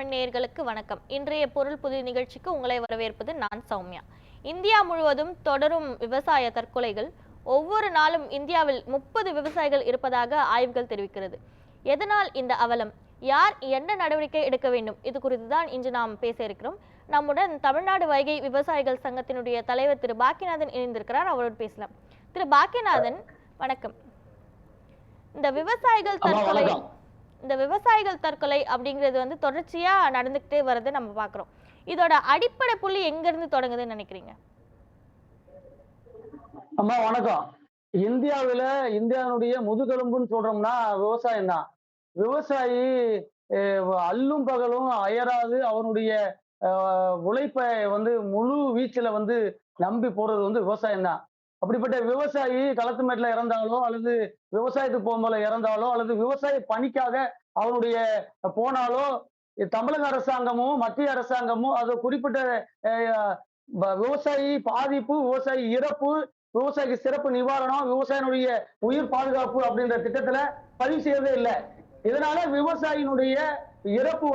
தமிழ் நேயர்களுக்கு வணக்கம். இன்றைய பொருள் புதிய நிகழ்ச்சிக்கு உங்களை வரவேற்பது நான் சௌமியா. இந்தியா முழுவதும் தொடரும் விவசாய தற்கொலைகள். ஒவ்வொரு நாளும் இந்தியாவில் 30 விவசாயிகள் இருப்பதாக ஆய்வுகள் தெரிவிக்கிறது. எதனால் இந்த அவலம்? யார் என்ன நடவடிக்கை எடுக்க வேண்டும்? இது குறித்து தான் இன்று நாம் பேச இருக்கிறோம். நம்முடன் தமிழ்நாடு வைகை விவசாயிகள் சங்கத்தினுடைய தலைவர் திரு பாக்கியநாதன் இணைந்திருக்கிறார். அவரோடு பேசலாம். திரு பாக்கியநாதன், வணக்கம். இந்த விவசாயிகள் தற்கொலை அப்படிங்கிறது வந்து தொடர்ச்சியா நடந்துகிட்டே வரதை நம்ம பாக்குறோம். இதோட அடிப்படை புள்ளி எங்க இருந்து தொடங்குதுன்னு நினைக்கிறீங்க? அம்மா வணக்கம். இந்தியாவுடைய முதுகெலும்புன்னு சொல்றோம்னா விவசாயம் தான். விவசாயி அல்லும் பகலும் அயராது அவனுடைய உழைப்பை முழு வீச்சுல நம்பி போறது விவசாயம் தான். அப்படிப்பட்ட விவசாயி களத்து மேட்டில் இறந்தாலோ அல்லது விவசாயத்துக்கு போகும்போது இறந்தாலோ அல்லது விவசாய பணிக்காக அவனுடைய போனாலோ தமிழக அரசாங்கமும் மத்திய அரசாங்கமும் அது குறிப்பிட்ட விவசாயி பாதிப்பு, விவசாயி இறப்பு, விவசாயிக்கு சிறப்பு நிவாரணம், விவசாயினுடைய உயிர் பாதுகாப்பு அப்படின்ற திட்டத்துல பதிவு செய்யறதே இல்லை. இதனால விவசாயினுடைய இறப்பு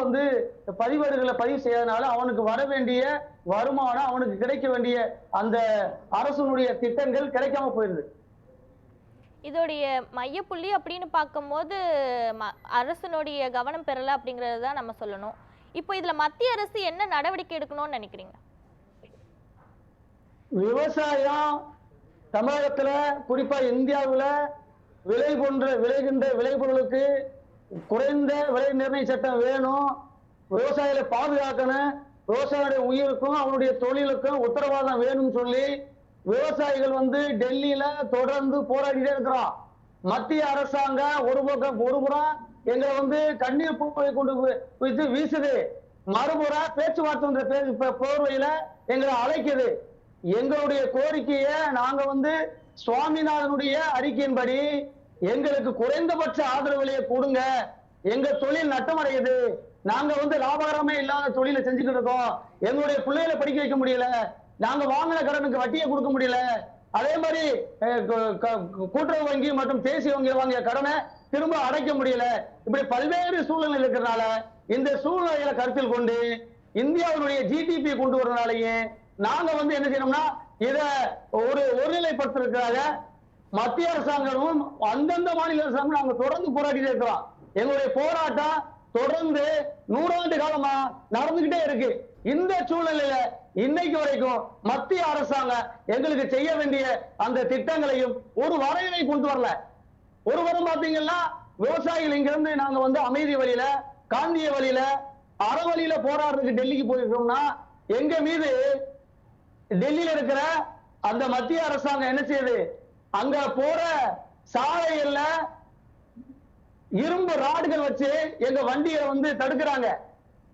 பதிவேடுகளை பதிவு செய்யறதுனால அவனுக்கு வர வேண்டிய வருமானம், அவனுக்கு கிடைக்க வேண்டிய அந்த அரசுடைய திட்டங்கள் கிடைக்காம போயிருது. இதோடைய மையப்புள்ளி அப்படின்னு பார்க்கும்போது அரசனுடைய கவனம் பெறல அப்படிங்கறது தான் நம்ம சொல்லணும். இப்போ இதுல மத்திய அரசு என்ன நடவடிக்கை எடுக்கணும்னு நினைக்கிறீங்க? விவசாயம் தமிழகத்துல குறிப்பா இந்தியாவுல விளைகின்ற விளைபொருளுக்கு குறைந்த விலை நிர்ணய சட்டம் வேணும். விவசாயிகளை பாதுகாக்கணும். விவசாயியுடைய உயிருக்கும் அவனுடைய தொழிலுக்கும் உத்தரவாதம் வேணும்னு சொல்லி விவசாயிகள் டெல்லியில தொடர்ந்து போராடிட்டே இருக்கிறோம். மத்திய அரசாங்கம் ஒருபுறம் எங்களை கண்ணீர் பூவை கொண்டு வைத்து வீசுது, மறுபுறம் பேச்சுவார்த்தை போர்வையில எங்களை அழைக்குது. எங்களுடைய கோரிக்கையை நாங்க சுவாமிநாதனுடைய அறிக்கையின்படி எங்களுக்கு குறைந்தபட்ச ஆதரவு விலையை கொடுங்க, எங்க தொழில் நட்டமடையுது, நாங்க லாபகரமே இல்லாத தொழிலை செஞ்சுட்டு இருக்கோம், எங்களுடைய பிள்ளைகளை படிக்க வைக்க முடியல, நாங்க வாங்கின கடனுக்கு வட்டியை கொடுக்க முடியல, அதே மாதிரி கூட்டுறவு வங்கி மற்றும் தேசிய வங்கி வாங்கிய கடனை திரும்ப அடைக்க முடியல, இப்படி பல்வேறு சூழ்நிலை இருக்கிறதுனால இந்த சூழ்நிலைகளை கருத்தில் கொண்டு இந்தியாவுடைய ஜிடிபி கொண்டு வரனாலேயே நாங்க என்ன செய்யணும்னா இத ஒருநிலைப்படுத்துறதுக்காக மத்திய அரசாங்கமும் அந்தந்த மாநில அரசாங்கம் நாங்க தொடர்ந்து போராடிட்டே இருக்கிறோம். எங்களுடைய போராட்டம் தொடர்ந்து 100 ஆண்டு காலமா நடந்துகிட்டே இருக்கு. இந்த சூழ்நிலையில இன்னைக்கு வரைக்கும் மத்திய அரசாங்கம் எங்களுக்கு செய்ய வேண்டிய அந்த திட்டங்களையும் ஒரு வரைவை கொண்டு வரல. ஒருவரும் பாத்தீங்கன்னா விவசாயிகள் இங்க இருந்து நாங்க அமைதி வழியில, காந்திய வழியில, அறவழியில போராடுறதுக்கு டெல்லிக்கு போயிருக்கோம்னா எங்க மீது டெல்லியில இருக்கிற அந்த மத்திய அரசாங்கம் என்ன செய்யுது, அங்க போற சாலைகள்ல இரும்பு ராடுகள் வச்சு எங்க வண்டியை தடுக்கிறாங்க.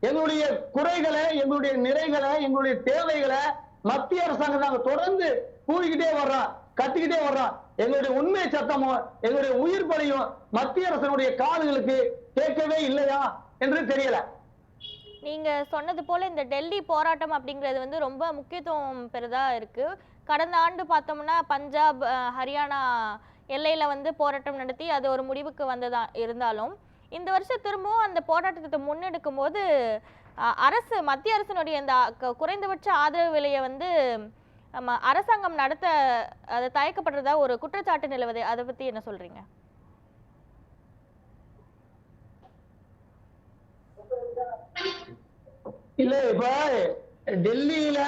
எங்களுடைய குறைகளை, எங்களுடைய நிறைகளை, எங்களுடைய தேவைகளை மத்திய அரசாங்கம் நாங்க தொடர்ந்து கூறிக்கிட்டே வர்றோம், கத்திக்கிட்டே வர்றோம். எங்களுடைய உண்மை சத்தமும் எங்களுடைய உயிர் பலியும் மத்திய அரசனுடைய காதுகளுக்கு கேட்கவே இல்லையா என்று தெரியல. நீங்க சொன்னது போல இந்த டெல்லி போராட்டம் அப்படிங்கிறது ரொம்ப முக்கியத்துவம் பெறுதா இருக்கு. கடந்த ஆண்டு பார்த்தோம்னா பஞ்சாப், ஹரியானா எல்லையில போராட்டம் நடத்தி அது ஒரு முடிவுக்கு வந்ததா இருந்தாலும் இந்த வருஷம் திரும்பவும் அந்த போராட்டத்தை முன்னெடுக்கும் போது மத்திய அரசினுடைய இந்த குறைந்தபட்ச ஆதரவு விலையை அரசாங்கம் நடத்த அது தயக்கப்படுறதா ஒரு குற்றச்சாட்டு நிலவுது. அதை பத்தி என்ன சொல்றீங்க? இல்ல, இப்ப டெல்லியில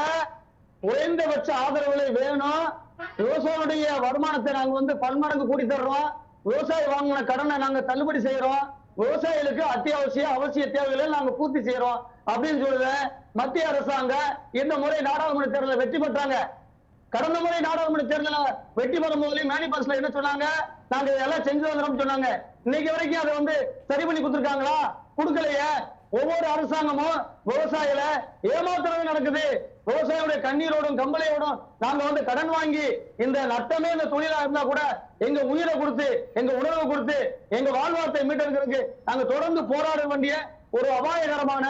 குறைந்தபட்ச ஆதரவு விலை வேணும், விவசாயியுடைய வருமானத்தை நாங்க பன்மடங்கு கூட்டி தர்றோம், விவசாயி வாங்கின கடனை நாங்க தள்ளுபடி செய்யறோம், விவசாயிகளுக்கு அவசிய தேவைகளை நாங்க பூர்த்தி செய்யறோம் அப்படின்னு சொல்லுத மத்திய அரசாங்கம் இந்த முறை நாடாளுமன்ற தேர்தலில் வெற்றி பெற்றாங்க. கடந்த முறை நாடாளுமன்ற தேர்தலில் வெற்றி பெறும் போது மேனிபெஸ்டோல என்ன சொன்னாங்க, நாங்க இதெல்லாம் செஞ்சு வந்துடும் சொன்னாங்க. இன்னைக்கு வரைக்கும் அதை சரி பண்ணி கொடுத்துருக்காங்களா? கொடுக்கலையே. ஒவ்வொரு அரசாங்கமும் விவசாயிகளை ஏமாத்துறது நடக்குது. விவசாயியோட கண்ணீரோடும் கம்பளையோடும் நாங்க கடன் வாங்கி இந்த நட்டமே இந்த தொழிலா இருந்தா கூட எங்க உயிரை கொடுத்து, எங்க உணர்வை கொடுத்து, எங்க வாழ்வாரத்தை மீட்டெடுக்கிறதுக்கு நாங்க தொடர்ந்து போராட வேண்டிய ஒரு அபாயகரமான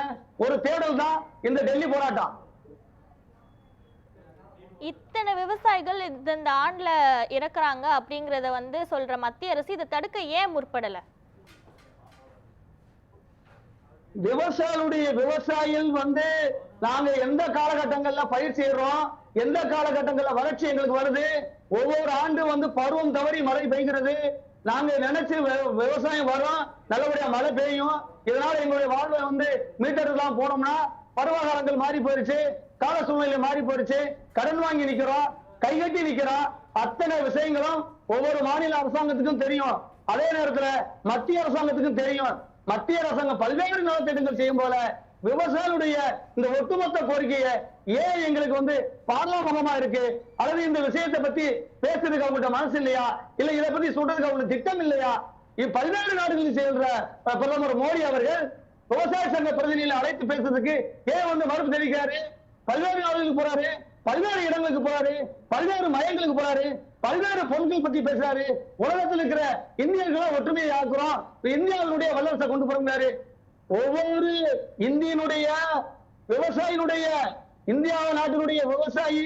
ஒரு தேடல் தான் இந்த டெல்லி போராட்டம். இத்தனை விவசாயிகள் இந்த ஆண்டுல இறக்குறாங்க அப்படிங்கறத சொல்ற மத்திய அரசு இதை தடுக்க ஏன் முற்படல? விவசாயிகள் வந்து நாங்க எந்த காலகட்டங்கள்ல பயிர் செய்யறோம், எந்த காலகட்டங்கள்ல வறட்சி எங்களுக்கு வருது, ஒவ்வொரு ஆண்டு வந்து பருவம் தவறி மழை பெய்கிறது, நாங்க நினைச்சு விவசாயம் வரும், நல்லபடியா மழை பெய்யும், இதனால எங்களுடைய வாழ்வை வந்து மீட்டர்லாம் போனோம்னா பருவகாலங்கள் மாறி போயிருச்சு, கால சூழ்நிலை மாறி போயிருச்சு, கடன் வாங்கி நிக்கிறோம், கைகட்டி நிக்கிறோம். அத்தனை விஷயங்களும் ஒவ்வொரு மாநில அரசாங்கத்துக்கும் தெரியும். அதே நேரத்துல மத்திய அரசாங்கத்துக்கும் தெரியும். மத்திய அரசாங்கம் பல்வேறு நலத்திட்டங்கள் செய்யும் போல விவசாயிகளுடைய இந்த ஒட்டுமொத்த கோரிக்கையை ஏன் எங்களுக்கு வந்து பாராளுமன்றமா இருக்கு, அல்லது இந்த விஷயத்தை பத்தி பேசுறதுக்கு அவங்ககிட்ட மனசு இல்லையா, இல்ல இதை பத்தி சொல்றதுக்கு அவங்களுக்கு திட்டம் இல்லையா? பல்வேறு நாடுகளில் செல்ற பிரதமர் மோடி அவர்கள் விவசாய சங்க பிரதிநிதிகளை அழைத்து பேசுறதுக்கு ஏன் வந்து மறுப்பு தெரிவிக்கிறாரு? பல்வேறு நாடுகளுக்கு போறாரு, பல்வேறு இடங்களுக்கு போறாரு, பல்வேறு மையங்களுக்கு போறாரு, பல்வேறு பொருட்கள் பத்தி பேசுறாரு. உலகத்தில் இருக்கிற இந்தியர்களை ஒற்றுமையை ஆக்குறோம், இந்தியாவுடைய வல்லரசை கொண்டு போறாரு. ஒவ்வொரு இந்தியனுடைய விவசாயினுடைய, இந்தியா நாட்டினுடைய விவசாயி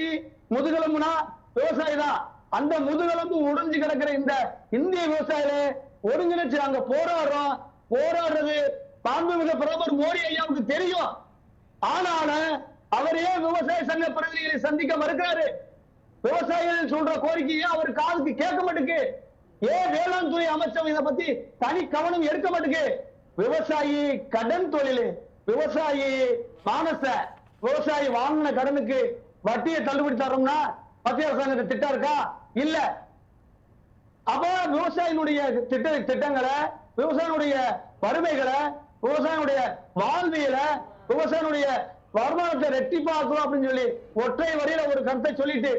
முதுகெலும்புனா விவசாயி தான். அந்த முதுகெலும்பு உடைஞ்சு கிடக்கிற இந்த இந்திய விவசாயிகளை ஒருங்கிணைச்சு நாங்க போராடுறோம். போராடுறது மாண்புமிகு பிரதமர் மோடி ஐயாவுக்கு தெரியும். ஆனாலும் அவரே விவசாய சங்க பிரதிநிதிகளை சந்திக்க மறுக்கிறாரு. விவசாயிகள் சொல்ற கோரிக்கையை அவர் காதுக்கு கேட்க மாட்டேங்குது. ஏன் வேளாண் துறை அமைச்சர் இதை பத்தி தனி கவனம் எடுக்க மாட்டேங்குது? விவசாயி கடன் தொழில், விவசாயி மானச, விவசாயி வாங்கின கடனுக்கு வட்டியை தள்ளுபடி தரோம்னா மத்திய அரசாங்கத்துக்கு திட்டம் இருக்கா? இல்ல. அப்ப விவசாயினுடைய திட்டங்களை, விவசாயினுடைய வறுமைகளை, விவசாயினுடைய வாழ்வியலை, விவசாயினுடைய வருமானத்தை ரெட்டிப்பாக்கணும் அப்படின்னு சொல்லி ஒற்றை வரியில ஒரு கருத்தை சொல்லிட்டு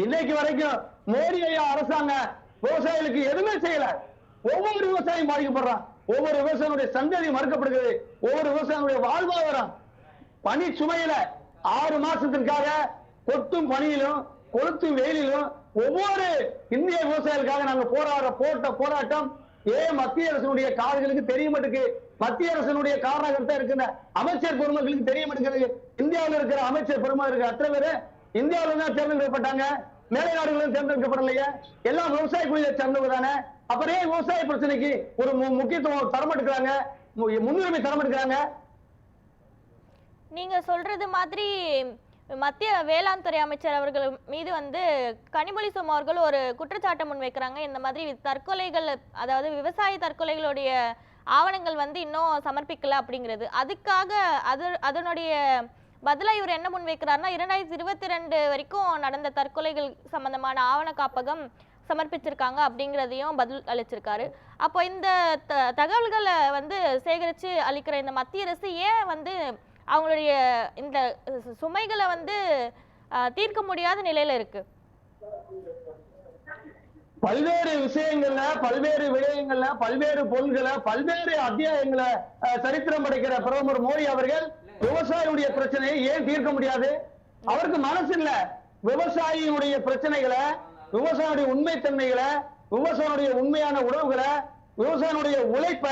இன்னைக்கு வரைக்கும் மோடி ஐயா அரசாங்கம் விவசாயிகளுக்கு எதுவுமே செய்யல. ஒவ்வொரு விவசாயியும் பாதிக்கப்படுறான், ஒவ்வொரு விவசாயினுடைய சந்ததி மறுக்கப்படுகிறது, ஒவ்வொரு விவசாயினுடைய வாழ்வாதாரம் பனி சுமையில 6 மாசத்திற்காக கொட்டும் பனியிலும் கொளுத்தும் வெயிலிலும் ஒவ்வொரு இந்திய விவசாயிகளுக்காக நாங்க போட்ட போராட்டம் ஏன் மத்திய அரசினுடைய காதுகளுக்கு தெரிய மாட்டேங்குது? மத்திய அரசினுடைய காரணகர்த்தா இருக்கிற அமைச்சர் பெருமக்களுக்கு தெரிய மாட்டேங்கிறது. இந்தியாவில் இருக்கிற அமைச்சர் பெருமக்கள் அத்தனை பேரு இந்தியாவில தான் தேர்ந்தெடுக்கப்பட்டாங்க, மேலை நாடுகளும் தேர்ந்தெடுக்கப்படலையே, எல்லாம் விவசாய குழுவை சேர்ந்தவங்க தானே. அப்புறம் ஏன் விவசாய பிரச்சனைக்கு ஒரு முக்கியத்துவம் தரமாட்டுக்கிறாங்க, முன்னுரிமை தரமாட்டுக்கிறாங்க? நீங்க சொல்றது மாதிரி மத்திய வேளாண் துறை அமைச்சர் அவர்கள் மீது வந்து கனிமொழி சோமு அவர்கள் ஒரு குற்றச்சாட்டை முன்வைக்கிறாங்க. இந்த மாதிரி தற்கொலைகள், அதாவது விவசாய தற்கொலைகளுடைய ஆவணங்கள் வந்து இன்னும் சமர்ப்பிக்கல அப்படிங்கிறது. அதுக்காக அதனுடைய பதிலா இவர் என்ன முன்வைக்கிறார்னா 2022 வரைக்கும் நடந்த தற்கொலைகள் சம்பந்தமான ஆவண காப்பகம் சமர்ப்பிச்சிருக்காங்க அப்படிங்கிறதையும் பதில் அளிச்சிருக்காரு. அப்போ இந்த தகவல்களை வந்து சேகரித்து அளிக்கிற இந்த மத்திய அரசு ஏன் வந்து அவங்களுடைய இந்த சுமைகளை வந்து தீர்க்க முடியாத நிலையில இருக்கு? பல்வேறு விஷயங்கள்ல, பல்வேறு விடயங்கள்ல, பல்வேறு பொருள்களை, பல்வேறு அத்தியாயங்களை சரித்திரம் படைக்கிற பிரதமர் மோடி அவர்கள் விவசாயியுடைய பிரச்சனையை ஏன் தீர்க்க முடியாது? அவருக்கு மனசு இல்ல. விவசாயியுடைய பிரச்சனைகளை, விவசாயியுடைய உண்மைத்தன்மைகளை, விவசாயியுடைய உண்மையான உறவுகளை, விவசாயியுடைய உழைப்ப,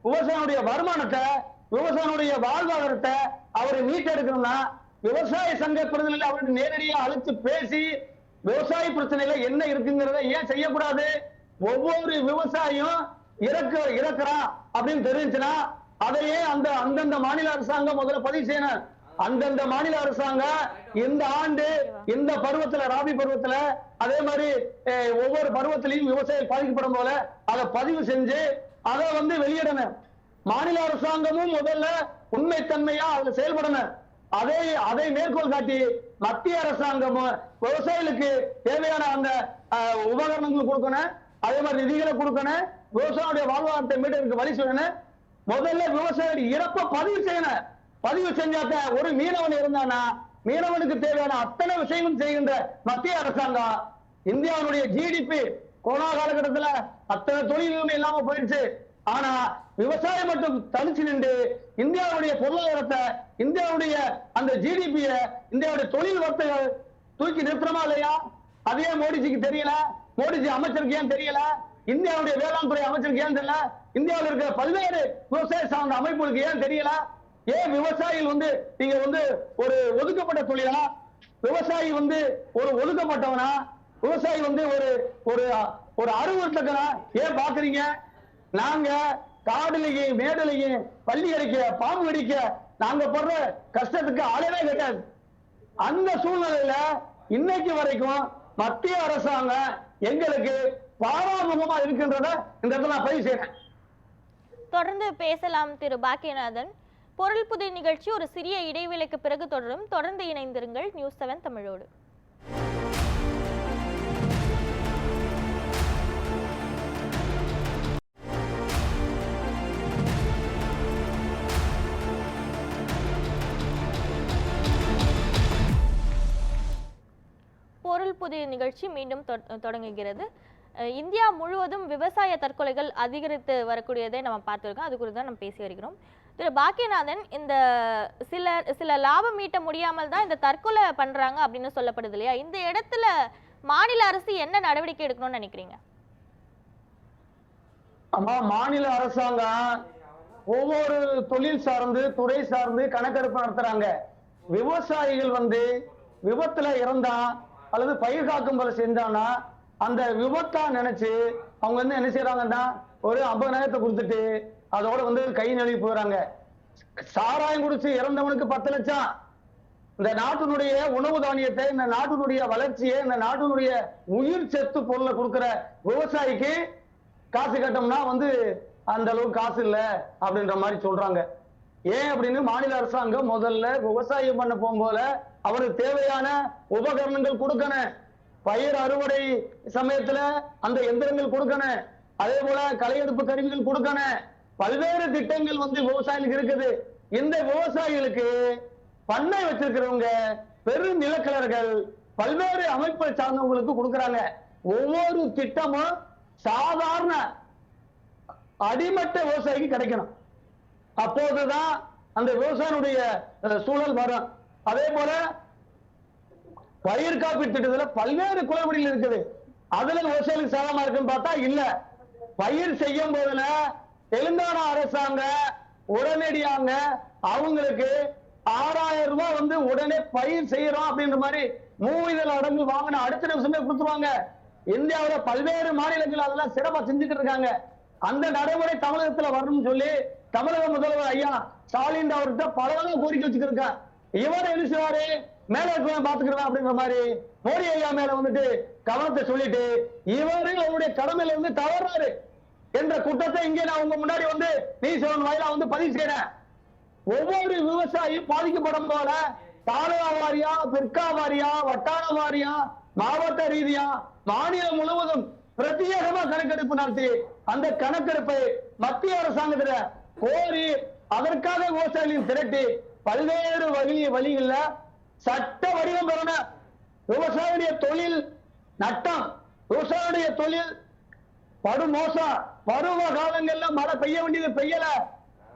விவசாயியுடைய வருமானத்தை, விவசாயியுடைய வாழ்வாதாரத்தை அவரை மீட்டெடுக்கணும்னா விவசாய சங்க பிரதிநிதிகள் அவருக்கு நேரடியாக அழைத்து பேசி விவசாய பிரச்சனையில என்ன இருக்குங்கிறத ஏன் செய்யக்கூடாது? ஒவ்வொரு விவசாயியும் இறக்குறான் அப்படின்னு தெரிஞ்சுன்னா அதையே அந்தந்த மாநில அரசாங்கம் முதல்ல பதிவு செய்யணும். அந்தந்த மாநில அரசாங்கம் இந்த ஆண்டு இந்த பருவத்துல, ராபி பருவத்துல, அதே மாதிரி ஒவ்வொரு பருவத்திலையும் விவசாயம் பாதிக்கப்படும் போல அதை பதிவு செஞ்சு அதை வந்து வெளியிடணும். மாநில அரசாங்கமும் முதல்ல உண்மைத்தன்மையா அதுல செயல்படணும். அதை மேற்கோள் காட்டி மத்திய அரசாங்கமும் விவசாயிகளுக்கு தேவையான அந்த உபகரணங்கள் கொடுக்கணும், அதே மாதிரி நிதிகளை கொடுக்கணும், விவசாயியுடைய வாழ்வாதாரத்தை மீட்டெடுக்க வழி செய்யணும். முதல்ல விவசாயிகள் இறப்ப பதிவு செய்யணும். பதிவு செஞ்சாக்க ஒரு மீனவன் இருந்தானா மீனவனுக்கு தேவையான அத்தனை விஷயங்களும் செய்கின்ற மத்திய அரசாங்கம் இந்தியாவுடைய ஜிடிபி கொரோனா காலகட்டத்தில் அத்தனை தொழில்களுமே இல்லாம போயிடுச்சு. ஆனா விவசாயம் மட்டும் தனிச்சு நின்று இந்தியாவுடைய பொருளாதாரத்தை, இந்தியாவுடைய அந்த ஜிடிபிய, இந்தியாவுடைய தொழில் வர்த்தக தூக்கி நிறுத்தமா இல்லையா? அதே மோடிஜிக்கு தெரியல, மோடிஜி அமைச்சருக்கு ஏன் தெரியல, இந்தியாவுடைய வேளாண் துறை அமைச்சருக்கு ஏன் தெரியல, இந்தியாவில் இருக்கிற பல்வேறு விவசாய சார்ந்த அமைப்புகளுக்கு ஏன் தெரியல? ஏன் விவசாயிகள் வந்து நீங்க வந்து ஒரு ஒதுக்கப்பட்ட தொழிலா? விவசாயி வந்து ஒரு ஒதுக்கப்பட்டவனா? விவசாயி வந்து ஒரு ஒரு அறிவுறுத்தக்கனா ஏன் பாக்குறீங்க? நாங்க காடுலையும் மேடுலையும் பள்ளி அடிக்க பாம்பு கடிக்க நாங்க படுற கஷ்டத்துக்கு அளவே கிடையாது. அந்த சூழ்நிலையில இன்னைக்கு வரைக்கும் மத்திய அரசாங்கம் எங்களுக்கு பாராமுகமா இருக்கின்றத இந்த இடத்துல நான் பதிவு செய்யறேன். தொடர்ந்து பேசலாம் திரு பாக்கியநாதன். பொருள் புதிர் நிகழ்ச்சி ஒரு சிறிய இடைவேளைக்கு பிறகு தொடரும். தொடர்ந்து இணைந்திருங்கள் நியூஸ் 7 தமிழோடு. பொருள் புதிர் நிகழ்ச்சி மீண்டும் தொடங்குகிறது. இந்தியா முழுவதும் விவசாய தற்கொலைகள் அதிகரித்து வரக்கூடியதை நம்ம பார்த்துருக்கோம். அது குறித்து தான் நம்ம பேசி வருகிறோம். திரு பாக்கியநாதன், இந்த சில லாபம் ஈட்ட முடியாமல் தான் இந்த தற்கொலை பண்றாங்க அப்படின்னு சொல்லப்படுது இல்லையா? இந்த இடத்துல மாநில அரசு என்ன நடவடிக்கை எடுக்கணும்னு நினைக்கிறீங்க? ஆமா, மாநில அரசாங்கம் ஒவ்வொரு தொழில் சார்ந்து துறை சார்ந்து கணக்கெடுப்பு நடத்துறாங்க. விவசாயிகள் விபத்துல இறந்தா அல்லது பயிர் காக்கும் போல செஞ்சானா அந்த விபத்தா நினைச்சு அவங்க என்ன செய்யறாங்கன்னா ஒரு 50,000 கொடுத்துட்டு அதோட கை நழுவி போயிறாங்க. சாராயம் குடிச்சு இறந்தவனுக்கு 10 லட்சம். இந்த நாட்டினுடைய உணவு தானியத்தை, இந்த நாட்டினுடைய வளர்ச்சியை, இந்த நாட்டினுடைய உயிர் சத்து பொருளை கொடுக்கிற விவசாயிக்கு காசு கட்டோம்னா அந்த அளவுக்கு காசு இல்ல அப்படின்ற மாதிரி சொல்றாங்க. ஏன் அப்படின்னு மாநில அரசாங்கம் முதல்ல விவசாயம் பண்ண போகும்போல அவருக்கு தேவையான உபகரணங்கள் கொடுக்கணும். பயிர் அறுவடை சமயத்துல அந்த எந்திரங்கள் கொடுக்கணும். அதே போல களையெடுப்பு கருவிகள் கொடுக்கணும். பல்வேறு திட்டங்கள் விவசாயிகளுக்கு இருக்குது. இந்த விவசாயிகளுக்கு பண்ணை வச்சிருக்கிறவங்க, பெரும் நிலக்கிழர்கள், பல்வேறு அமைப்பை சார்ந்தவங்களுக்கு கொடுக்கறாங்க. ஒவ்வொரு திட்டமும் சாதாரண அடிமட்ட விவசாயிக்கு கிடைக்கணும். அப்போதுதான் அந்த விவசாயினுடைய சூழல் வரும். அதே போல பயிர் காப்பீட்டு திட்டத்துல பல்வேறு குளறுபடிகள் இருக்குது. அதுல விவசாயிகளுக்கு சாதகமா இருக்குன்னு பார்த்தா இல்ல. பயிர் செய்யும் போதுல தெலுங்கானா அரசாங்கம் உடனடியாக அவங்களுக்கு 6,000 ரூபாய் உடனே பயிர் செய்யறோம் அப்படின்ற மாதிரி 3 அடங்கு வாங்கின அடுத்த நிமிஷமே கொடுத்துருவாங்க. இந்தியாவில பல்வேறு மாநிலங்கள் அதெல்லாம் சிறப்பா செஞ்சுட்டு இருக்காங்க. அந்த நடைமுறை தமிழகத்துல வரணும்னு சொல்லி தமிழக முதல்வர் ஐயா ஸ்டாலின் அவர்கிட்ட பல கோரிக்கை வச்சுக்கிருக்க. இவர் என்ன செய்வாரு, மேல பாத்துக்கிறேன் அப்படின்ற மாதிரி மோடி ஐயா மேல கவனத்தை சொல்லிட்டு இவரு அவருடைய கடமையில தவறாரு என்ற குற்றத்தை இங்கே நான் உங்க முன்னாடி நீ சொல்ல வாயிலா பதிவு செய்யறேன். ஒவ்வொரு விவசாயியும் பாதிக்கப்படும் போல தாலுகா வாரியா, பிற்கா வாரியா, வட்டார வாரியா, மாவட்ட ரீதியா, மாநிலம் முழுவதும் பிரத்யேகமா கணக்கெடுப்பு நடத்தி அந்த கணக்கெடுப்பை மத்திய அரசாங்கத்துல கோரி அதற்காக விவசாயிகளின் திரட்டி பல்வேறு வழிகள்ல சட்ட வடிவம் பெறணும். விவசாயியுடைய தொழில் நட்டம், விவசாயியுடைய தொழில் படுமோசம். பருவ காலங்கள்ல மழை பெய்ய வேண்டியது பெய்யல.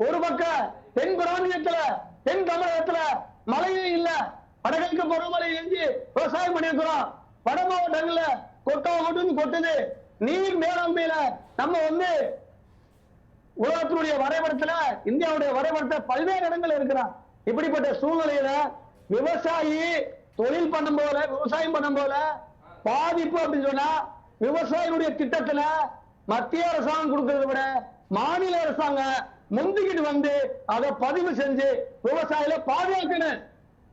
ஒரு பக்கம் தென் பிராந்தியத்துல, தென் தமிழகத்துல மழையே இல்ல. வடகிழக்கு பருவமழை எஞ்சி விவசாயம் பண்ணிருக்கிறோம். வட மாவட்டங்கள்ல கொட்டுது. நீர் மேலாண்மையில நம்ம உலகத்தினுடைய வரைபடத்துல, இந்தியாவுடைய வரைபடத்துல பல்வேறு இடங்கள் இருக்கிறான். இப்படிப்பட்ட சூழ்நிலையில விவசாயி தொழில் பண்ணும் போல, விவசாயம் பண்ணும் போல பாதிப்பு அப்படின்னு சொன்னா விவசாயிகளுடைய திட்டத்துல மத்திய அரசாங்கம் கொடுக்கறத விட மாநில அரசாங்கம் முந்திக்கிட்டு அதை பதிவு செஞ்சு விவசாயில பாதுகாக்கணும்.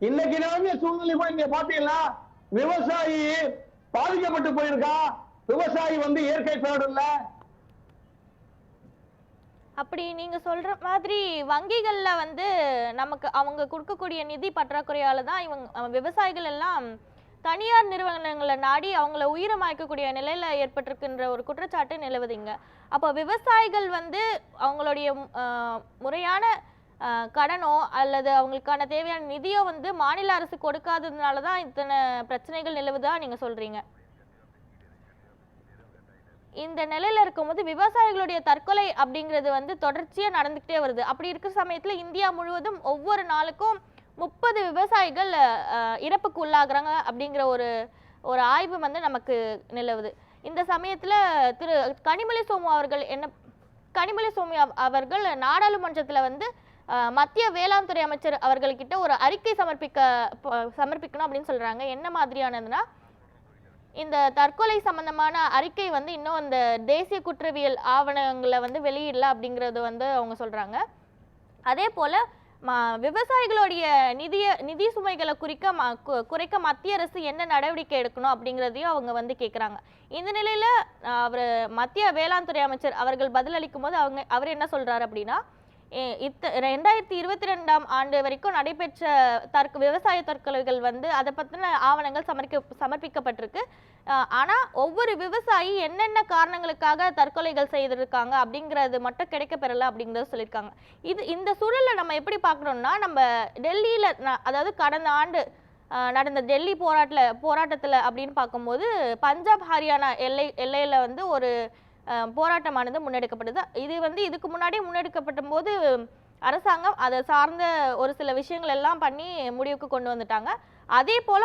இன்னைக்கு நிலைமை சூழ்நிலை போய் இங்க பாத்தீங்கன்னா விவசாயி பாதிக்கப்பட்டு போயிருக்கா. விவசாயி இயற்கை பேரிடர்ல. அப்படி நீங்க சொல்ற மாதிரி வங்கிகள்ல நமக்கு அவங்க கொடுக்கக்கூடிய நிதி பற்றாக்குறையால தான் இவங்க விவசாயிகள் எல்லாம் தனியார் நிறுவனங்களை நாடி அவங்கள உயிரமாக்கக்கூடிய நிலையில ஏற்பட்டிருக்கின்ற ஒரு குற்றச்சாட்டு நிலவுதுங்க. அப்போ விவசாயிகள் அவங்களுடைய முறையான கடனோ அல்லது அவங்களுக்கான தேவையான நிதியோ மாநில அரசு கொடுக்காததுனால தான் இத்தனை பிரச்சனைகள் நிலவுதா நீங்க சொல்றீங்க? இந்த நிலையில இருக்கும்போது விவசாயிகளுடைய தற்கொலை அப்படிங்கிறது தொடர்ச்சியா நடந்துகிட்டே வருது. அப்படி இருக்கிற சமயத்துல இந்தியா முழுவதும் ஒவ்வொரு நாளுக்கும் 30 விவசாயிகள் இறப்புக்கு உள்ளாகிறாங்க அப்படிங்கிற ஒரு ஆய்வு நமக்கு நிலவுது. இந்த சமயத்துல திரு கனிமொழி சோமு அவர்கள் நாடாளுமன்றத்துல மத்திய வேளாண் துறை அமைச்சர் அவர்கள்கிட்ட ஒரு அறிக்கை சமர்ப்பிக்கணும் அப்படின்னு சொல்றாங்க. என்ன மாதிரியானதுன்னா, இந்த தற்கொலை சம்பந்தமான அறிக்கை வந்து இன்னும் அந்த தேசிய குற்றவியல் ஆவணங்களை வந்து வெளியிடல அப்படிங்கிறது வந்து அவங்க சொல்றாங்க. அதே போல விவசாயிகளுடைய நிதி சுமைகளை குறைக்க மத்திய அரசு என்ன நடவடிக்கை எடுக்கணும் அப்படிங்கிறதையும் அவங்க வந்து கேட்குறாங்க. இந்த நிலையில அவர் மத்திய வேளாண் துறை அமைச்சர் அவர்கள் பதிலளிக்கும் போது அவர் என்ன சொல்றாரு அப்படின்னா, 2022ஆம் ஆண்டு வரைக்கும் நடைபெற்ற விவசாய தற்கொலைகள் வந்து அதை பற்றின ஆவணங்கள் சமர்ப்பிக்கப்பட்டிருக்கு. ஆனா ஒவ்வொரு விவசாயி என்னென்ன காரணங்களுக்காக தற்கொலைகள் செய்திருக்காங்க அப்படிங்கிறது மட்டும் கிடைக்கப்பெறல அப்படிங்கிறத சொல்லியிருக்காங்க. இந்த சூழலை நம்ம எப்படி பார்க்கணும்னா, நம்ம டெல்லியில அதாவது கடந்த ஆண்டு நடந்த டெல்லி போராட்டத்துல அப்படின்னு பார்க்கும்போது பஞ்சாப் ஹரியானா எல்லையில வந்து ஒரு போராட்டமானது முன்னெடுக்கப்பட்டது. இது வந்து இதுக்கு முன்னாடி முன்னெடுக்கப்பட்ட போது அரசாங்கம் அதை சார்ந்த ஒரு சில விஷயங்கள் எல்லாம் பண்ணி முடிவுக்கு கொண்டு வந்துட்டாங்க. அதே போல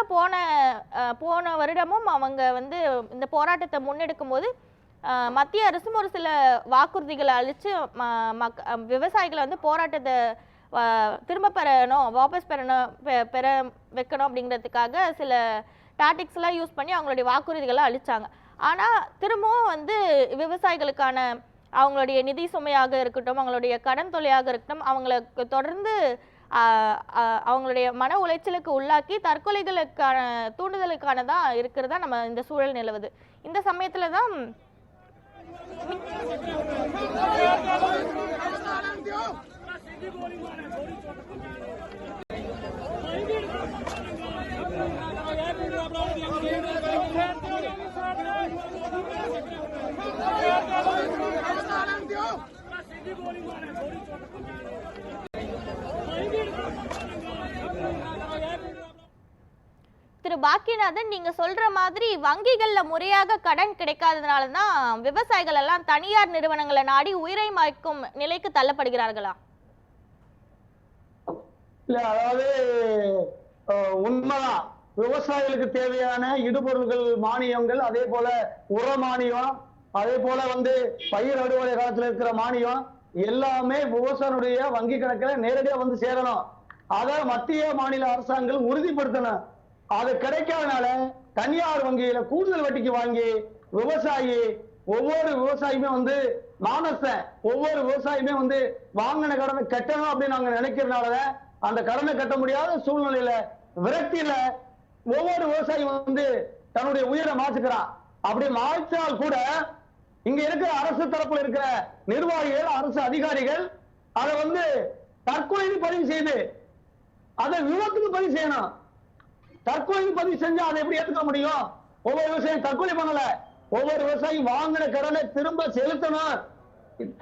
போன வருடமும் அவங்க வந்து இந்த போராட்டத்தை முன்னெடுக்கும் போது மத்திய அரசும் ஒரு சில வாக்குறுதிகளை அளித்து விவசாயிகளை வந்து போராட்டத்தை திரும்ப வாபஸ் பெற வைக்கணும் அப்படிங்கிறதுக்காக சில டாக்டிக்ஸ் எல்லாம் யூஸ் பண்ணி அவங்களுடைய வாக்குறுதிகளை அளிச்சாங்க. ஆனா திரும்பவும் வந்து விவசாயிகளுக்கான அவங்களுடைய நிதி சுமையாக இருக்கட்டும், அவங்களுடைய கடன் தொல்லையாக இருக்கட்டும், அவங்களுக்கு தொடர்ந்து அவங்களுடைய மன உளைச்சலுக்கு உள்ளாக்கி தற்கொலைகளுக்கான தூண்டுதலுக்கானதான் இருக்கிறதா நம்ம இந்த சூழல் நிலவுது. இந்த சமயத்துல தான் திரு பாக்கியநாதன், நீங்க சொல்ற மாதிரி வங்கிகள்ல முறையாக கடன் கிடைக்காததுனால தான் விவசாயிகள் எல்லாம் தனியார் நிறுவனங்களை நாடி உயிரை மாய்க்கும் நிலைக்கு தள்ளப்படுகிறார்களா? இல்ல, அதாவது உண்மைதான். விவசாயிகளுக்கு தேவையான இடுபொருள்கள் மானியங்கள், அதே போல உர மானியம், அதே போல வந்து பயிர் அறுவடை காலத்துல இருக்கிற மானியம் எல்லாமே விவசாயினுடைய வங்கி கணக்கில் நேரடியா வந்து சேரணும். அதை மத்திய மாநில அரசாங்கங்கள் உறுதிப்படுத்தணும். அது கிடைக்காதனால தனியார் வங்கியில கூடுதல் வட்டிக்கு வாங்கி ஒவ்வொரு விவசாயியுமே வந்து ஒவ்வொரு விவசாயியுமே வந்து வாங்கின கடனை கட்டணும் அப்படின்னு நாங்க நினைக்கிறதுனாலதான் அந்த கடனை கட்ட முடியாத சூழ்நிலையில விரக்தியில ஒவ்வொரு விவசாயியும் வந்து தன்னுடைய உயிரை மாற்றுக்கிறான். அப்படி மாற்றால் கூட இங்க இருக்கிற அரசு தரப்புல இருக்கிற நிர்வாகிகள், அரசு அதிகாரிகள் அதை வந்து தற்கொலைக்கு பதிவு செய்து அதை விபத்துக்கு பதிவு செய்யணும். தற்கொலைக்கு பதிவு செஞ்சா அதை எப்படி ஏத்துக்க முடியும்? ஒவ்வொரு விவசாயியும் தற்கொலை பண்ணல, ஒவ்வொரு விவசாயியும் வாங்கின கடனை திரும்ப செலுத்தணும்.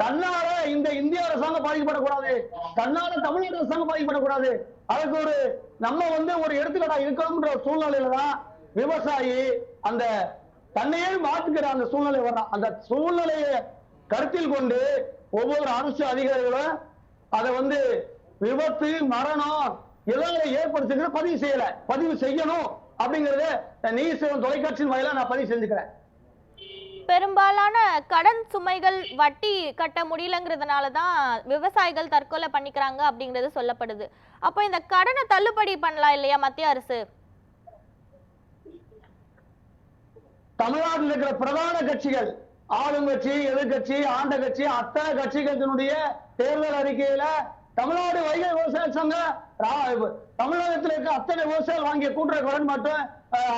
தன்னால இந்த இந்திய அரசாங்கம் பாதிக்கப்படக்கூடாது, தன்னால தமிழ்நாடு அரசாங்கம் பாதிக்கப்படக்கூடாது. அதுக்கு நம்ம வந்து ஒரு எடுத்துக்காட்டா இருக்கணும்ன்ற சூழ்நிலையில தான் விவசாயி அந்த தன்னையே மாத்துக்கிற அந்த சூழ்நிலை வர்றான். அந்த சூழ்நிலையை கருத்தில் கொண்டு ஒவ்வொரு அரசு அதிகாரிகளும் அதை வந்து விபத்து, மரணம் இதெல்லாம் ஏற்படுத்துகிற பதிவு செய்யணும் அப்படிங்கறத நியூஸ் தொலைக்காட்சியின் வாயிலா நான் பதிவு செஞ்சுக்கிறேன். பெரும்பாலான கடன் சுமைகள் வட்டி கட்ட முடியலங்கிறதுனாலதான் விவசாயிகள் தற்கொலை பண்ணிக்கிறாங்க அப்படிங்கிறது சொல்லப்படுது. அப்போ இந்த கடனை தள்ளுபடி பண்ணலாம் இல்லையா மத்திய அரசு? தமிழ்நாட்டில் இருக்கிற பிரதான கட்சிகள், ஆளுங்கட்சி, எதிர்கட்சி, ஆண்ட கட்சி, அத்தனை கட்சிகளுடைய தேர்தல் அறிக்கையில தமிழ்நாடு வைகை விவசாய சங்கம் தமிழகத்தில் இருக்க அத்தனை விவசாயிகள் வாங்கிய கூட்டுறவு கடன் மட்டும்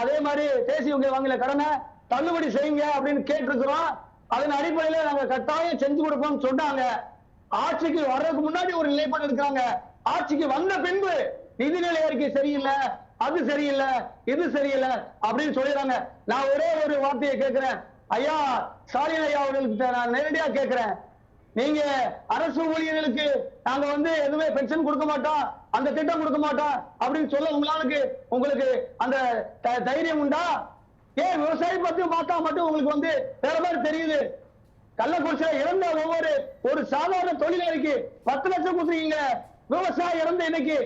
அதே மாதிரி தேசிய வங்கி வாங்கிய கடனை தள்ளுபடி செய்யுங்க அப்படின்னு கேட்டிருக்கிறோம். அதன் அடிப்படையில நாங்க கட்டாயம் செஞ்சு கொடுப்போம் சொன்னாங்க. ஆட்சிக்கு வர்றதுக்கு முன்னாடி ஒரு நிலைப்பாடு எடுக்கிறாங்க. ஆட்சிக்கு வந்த பின்பு நிதிநிலை அறிக்கை சரியில்லை, அது சரியில்லை, இது சரியில்லை அப்படின்னு சொல்லிடுறாங்க. நான் ஒரே ஒரு வார்த்தையை கேட்கிறேன், ஐயா ஸ்டாலின் ஐயா அவர்களுக்கு நான் நேரடியா கேட்கிறேன், நீங்க அரசு ஊழியர்களுக்கு நாங்க வந்து எதுவுமே பென்ஷன் கொடுக்க மாட்டோம், அந்த திட்டம் கொடுக்க மாட்டோம் அப்படின்னு சொல்ல உங்களுக்கு அந்த தைரியம் உண்டா? ஏன் விவசாயி பத்தி பார்த்தா மட்டும் உங்களுக்கு வந்து வேற மாதிரி தெரியுது? கள்ளக்குறிச்சியில இறந்த ஒரு சாதாரண தொழிலாளிக்கு 10 லட்சம் கொடுத்துருக்கீங்க. விவசாயி இறந்த இன்னைக்கு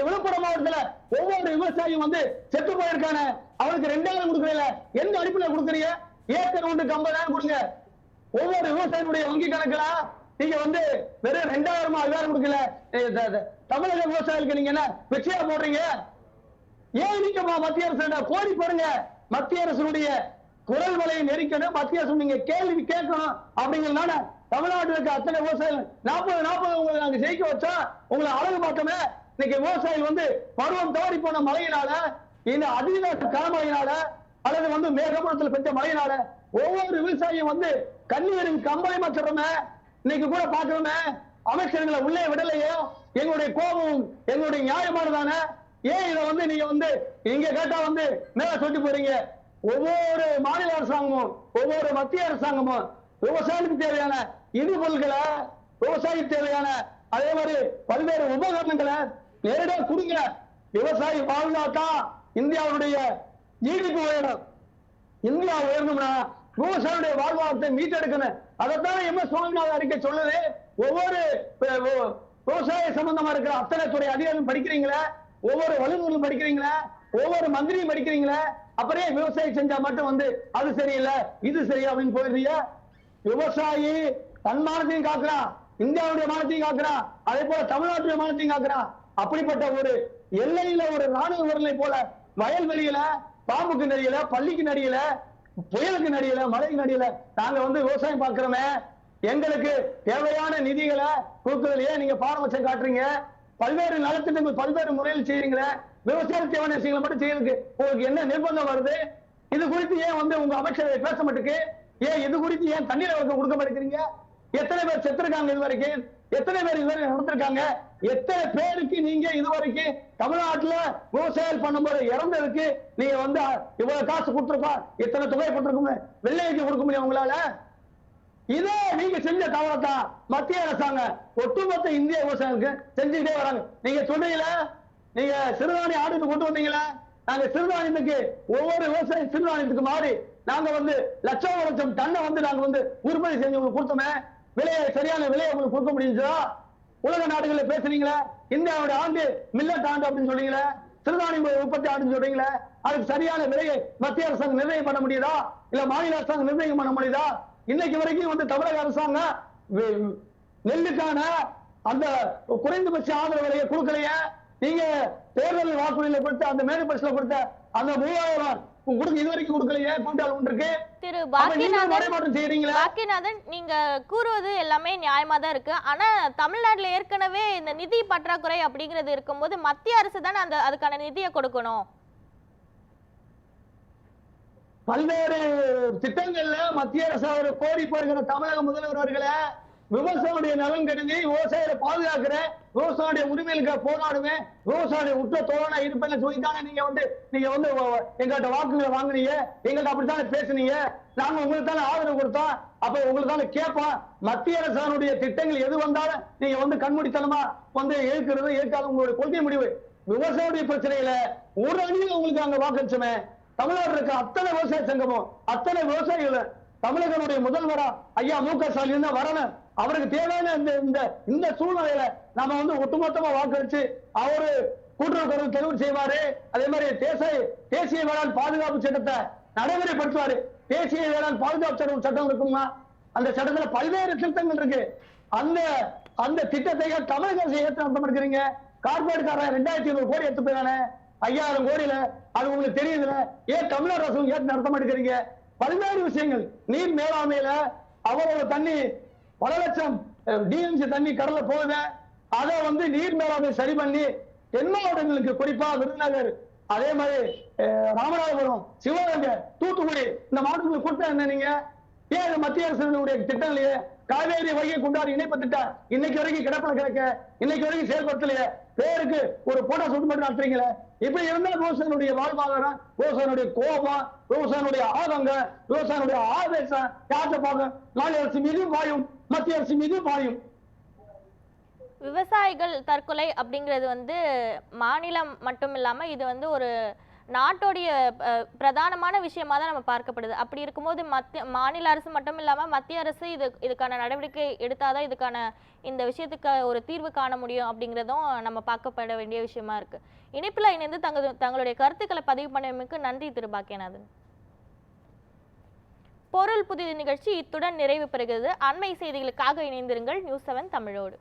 விழுப்புரம் மாவட்டத்துல ஒவ்வொரு விவசாயியும் வந்து செத்து போயிருக்கான, அவனுக்கு 2000 கொடுக்கறீங்க. எந்த அடிப்படையில் கொடுக்குறீங்க? ஏக்கர் ஒன்றுக்கு 50,000 கொடுங்க. ஒவ்வொரு விவசாயினுடைய வங்கி கணக்குல நீங்க வந்து வெறும் 2000 கொடுக்கல. தமிழக விவசாயிகளுக்கு நீங்க என்ன பிச்சையா போடுறீங்க? ஏன் நீங்க மத்திய அரசு கோரி பாருங்க, மத்திய அரசுடைய குரல் வலையை நெரிக்கணும், மத்திய அரசு நீங்க கேள்வி கேட்கணும் அப்படிங்கிறதுனால தமிழ்நாட்டில் இருக்க அத்தனை விவசாயிகள் 40 உங்களை நாங்க ஜெயிக்க வச்சா உங்களை அழகு பார்த்தோமே. இன்னைக்கு விவசாயிகள் பருவம் தவறி போன மழையினால, இந்த அதிக கனமழையினால அல்லது மேகமூட்டத்தில் பெற்ற மழையினால ஒவ்வொரு விவசாயியும் கண்ணீரின் கம்பளை மாற்றமே. இன்னைக்கு கூட பாக்குறோமே, அமைச்சர்களை உள்ளே விடலையோ, எங்களுடைய கோபம் எங்களுடைய நியாயமானதானே. ஏன் இதை நீங்க இங்க கேட்டா மேல சொல்லிட்டு போறீங்க. ஒவ்வொரு மாநில அரசாங்கமும் ஒவ்வொரு மத்திய அரசாங்கமும் விவசாயத்துக்கு தேவையான இடுபொருள்களை, விவசாயிக்கு தேவையான அதே மாதிரி பல்வேறு உபகரணங்களை நேரடியாக கொடுங்க. விவசாயி வாழ்ந்தாதான் இந்தியாவுடைய ஜிடிபி உயரும். இந்தியா உயரணும்னா விவசாயியுடைய வாழ்வாதாரத்தை மீட்டெடுக்கணும். அதைத்தானே எம்.எஸ். சுவாமிநாதன் அறிக்கை சொல்லுது. ஒவ்வொரு விவசாய சம்பந்தமா இருக்கிற அத்தனை துறை அதிகாரிகளும் படிக்கிறீங்களா, ஒவ்வொரு வல்லுநர்களும் படிக்கிறீங்களா, ஒவ்வொரு மந்திரியும் படிக்கிறீங்களா, அப்புறம் விவசாயி செஞ்சா மட்டும் அது சரியில்லை இது சரியா அப்படின்னு போயிருந்தீங்க. விவசாயி தன் மானத்தையும் காக்குறான், இந்தியாவுடைய மானத்தையும் காக்குறான், அதே போல தமிழ்நாட்டுடைய மானத்தையும் காக்குறான். அப்படிப்பட்ட ஒரு எல்லையில ஒரு ராணுவ வீரர்களை போல வயல்வெளியில பாம்புக்கு நடிகல, பள்ளிக்கு நடிகல, புயலுக்கு நடிகல, மழைக்கு நடிகல நாங்க விவசாயம் பார்க்கிறோமே. எங்களுக்கு தேவையான நிதிகளை கொடுக்கறதுலயே நீங்க பாரபட்சம் காட்டுறீங்க. பல்வேறு நலத்திட்டங்கள் பல்வேறு முறையில் செய்யறீங்களே, விவசாய தேவையான விஷயங்களை மட்டும் செய்யறதுக்கு உங்களுக்கு என்ன நிர்பந்தம் வருது? இது குறித்து ஏன் உங்க அமைச்சரை பேச மாட்டேங்குது? ஏன் இது குறித்து ஏன் தண்ணீர் கொடுக்க மாட்டேங்கிறீங்க? எத்தனை பேர் செத்துருக்காங்க இது வரைக்கும்? எத்தனை பேர் இதுவரை நடந்திருக்காங்க? எத்தனை பேருக்கு நீங்க இதுவரைக்கும் தமிழ்நாட்டுல விவசாயம் பண்ணும்போது இறந்ததுக்கு நீங்க இவ்வளவு காசு கொடுத்துருப்பா, எத்தனை தொகை கொடுத்துருக்கோம் வெள்ளைக்கு கொடுக்க முடியும் உங்களால? இதே நீங்க செஞ்ச தவறத்தான் மத்திய அரசாங்கம் ஒட்டுமொத்த இந்திய விவசாயிகளுக்கு செஞ்சுக்கிட்டே வராங்க. நீங்க சொல்றீங்களா, நீங்க சிறுதானிய ஆடு கொண்டு வந்தீங்களா? நாங்க சிறுதானியத்துக்கு ஒவ்வொரு விவசாய சிறுதானியத்துக்கு மாறி நாங்க லட்சம் டன்னை நாங்க உற்பத்தி செஞ்சு உங்களுக்கு கொடுத்தோமே. விலையை சரியான விலையை உங்களுக்கு கொடுக்க முடியுங்களா? உலக நாடுகளில் பேசுறீங்களா? இந்தியாவுடைய ஆண்டு மில்லட் ஆண்டு அப்படின்னு சொல்றீங்களா? சிறுதானிய உற்பத்தி ஆண்டுன்னு சொல்றீங்களா? அதுக்கு சரியான விலையை மத்திய அரசாங்கம் நிர்ணயம் பண்ண முடியுதா, இல்ல மாநில அரசாங்கம் நிர்ணயம் பண்ண முடியுதா? இன்னைக்கு வரைக்கும் தமிழக அரசாங்கம் நெல்லுக்கான அந்த குறைந்தபட்ச ஆதரவு விலையை கொடுக்கலையே. நீங்க தேர்தல் வாக்குறுதியில கொடுத்த அந்த மேனிபெஸ்டோல கொடுத்த அந்த 3000 கொடுக்க இதுவரைக்கும் கொடுக்கலையே. கூட்டாளி ஒன்று இருக்கு. திரு பாக்கியநாதன், நீங்க கூறுவது எல்லாமே நியாயமா தான் இருக்கு. ஆனா தமிழ்நாட்டுல ஏற்கனவே இந்த நிதி பற்றாக்குறை அப்படிங்கிறது இருக்கும்போது மத்திய அரசு தானே அதுக்கான நிதியை கொடுக்கணும். பல்வேறு திட்டங்கள்ல மத்திய அரசு கோரி போகிற தமிழக முதல்வர் அவர்களை விவசாயியுடைய நலன் கருதி விவசாயிகளை பாதுகாக்கிறேன், விவசாயிய உரிமைகளுக்கு போராடுவேன், விவசாயிய உற்ற தோழனா இருப்பேன்னு சொல்லித்தானே நீங்க எங்கள்கிட்ட வாக்குகளை வாங்கினீங்க, எங்கள்கிட்ட அப்படித்தானே பேசுனீங்க. நாங்க உங்களுக்கு தானே ஆதரவு கொடுத்தோம். அப்ப உங்களுக்கு தானே கேட்போம். மத்திய அரசானுடைய திட்டங்கள் எது வந்தாலும் நீங்க கண்மூடித்தனமா ஏற்கிறது ஏற்காத உங்களுடைய கொள்கை முடிவு. விவசாயியுடைய பிரச்சனையில ஒரு அணியில் உங்களுக்கு அங்க வாக்களிச்சோமே. தமிழ்நாடு இருக்க அத்தனை விவசாய சங்கமும் அத்தனை விவசாயிகள் தமிழகனுடைய முதல்வரா ஐயா மு.க. ஸ்டாலின் தான் வரணும். அவருக்கு தேவையான இந்த சூழ்நிலையில நாம ஒட்டுமொத்தமா வாக்களிச்சு அவரு கூட்டுறவு கருத்து தெளிவு செய்வாரு. அதே மாதிரி தேசிய வேளாண் பாதுகாப்பு சட்டத்தை நடைமுறைப்படுத்துவாரு. தேசிய வேளாண் பாதுகாப்பு சட்டம் இருக்குமா, அந்த சட்டத்துல பல்வேறு திருத்தங்கள் இருக்கு. அந்த திட்டத்தை தமிழக அரசு ஏற்று நடத்த மாட்டேங்கிறீங்க. கார்பரேட்காரன் 2500 கோடி எடுத்து போயிடானே, 5000 கோடியில அது உங்களுக்கு தெரியுதுல, ஏன் தமிழக அரசு ஏற்று நடத்த மாட்டேங்கிறீங்க? பல்வேறு விஷயங்கள், நீர் மேலாண்மையில அவ்வளவு தண்ணி பல லட்சம் டிஎம்சி தண்ணி கடல்ல போகுது. அதை நீர் மேலாண்மை சரி பண்ணி தென் மாவட்டங்களுக்கு, குறிப்பா விருதுநகர், அதே மாதிரி ராமநாதபுரம், சிவகங்கை, தூத்துக்குடி இந்த மாவட்டங்களுக்கு கொடுத்தா என்ன நீங்க? ஏன் மத்திய அரசுடைய திட்டங்களையே காவேரி வைகை குண்டாறு இணைப்பு திட்டம் இன்னைக்கு வரைக்கும் கிடப்பில கிடக்க, இன்னைக்கு வரைக்கும் செயல்படுத்தலையே. பேருக்கு ஒரு போட்டோ சுட்டு மட்டும் நடத்துறீங்களே. இப்படி இருந்தா விவசாயினுடைய வாழ்வாதாரம், விவசாயினுடைய கோபம், விவசாயினுடைய ஆதங்கம், விவசாயினுடைய ஆவேசம் யார்கிட்ட பார்க்கும்? மாநில அரசு மீதும் பாயும், மத்திய அரசு மீதும் பாயும். விவசாயிகள் தற்கொலை அப்படிங்கிறது மாநிலம் மட்டும் இல்லாம இது ஒரு நாட்டோடைய பிரதானமான விஷயமா தான் நம்ம பார்க்கப்படுது. அப்படி இருக்கும்போது மாநில அரசு மட்டும் இல்லாம மத்திய அரசு இதுக்கான நடவடிக்கை எடுத்தாதான் இதுக்கான இந்த விஷயத்துக்கு ஒரு தீர்வு காண முடியும் அப்படிங்கிறதும் நம்ம பார்க்கப்பட வேண்டிய விஷயமா இருக்கு. இணைப்புல இணைந்து தங்களுடைய கருத்துக்களை பதிவு பண்ணமைக்கு நன்றி திரு பாக்கியநாதன். பொருள் புதிது நிகழ்ச்சி இத்துடன் நிறைவு பெறுகிறது. அண்மை செய்திகளுக்காக இணைந்திருங்கள் நியூஸ் 7 தமிழோடு.